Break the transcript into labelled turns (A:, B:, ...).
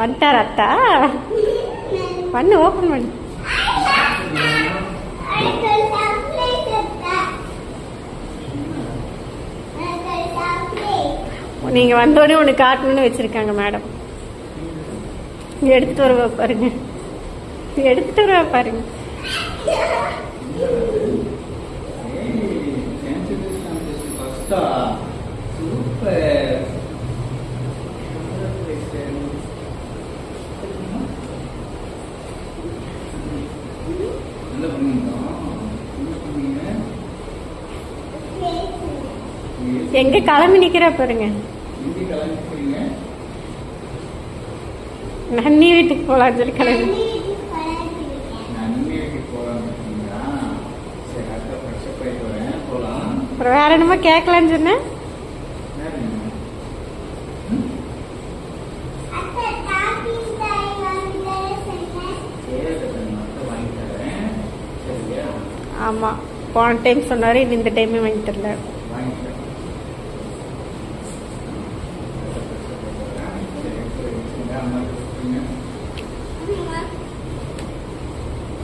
A: வந்துட்டார் அத்தா. பண்ணு, ஓப்பன் பண்ணு. நீங்க வந்தோடனே ஒன்று காட்டணும்னு வச்சிருக்காங்க மேடம். எடுத்துட்டு வருவா பாருங்க, எடுத்துட்டு வருவா பாருங்க. எங்க கிளம்பி நிக்கிற பாருங்க. நன்னி வீட்டுக்கு போலாம் சொல்லி கிளம்பி. அப்புறம் வேற என்னமோ கேட்கலான்னு சொன்னேன். ஆமா, போன டைம் சொன்னாரு, இந்த டைமே வாங்கி தரல.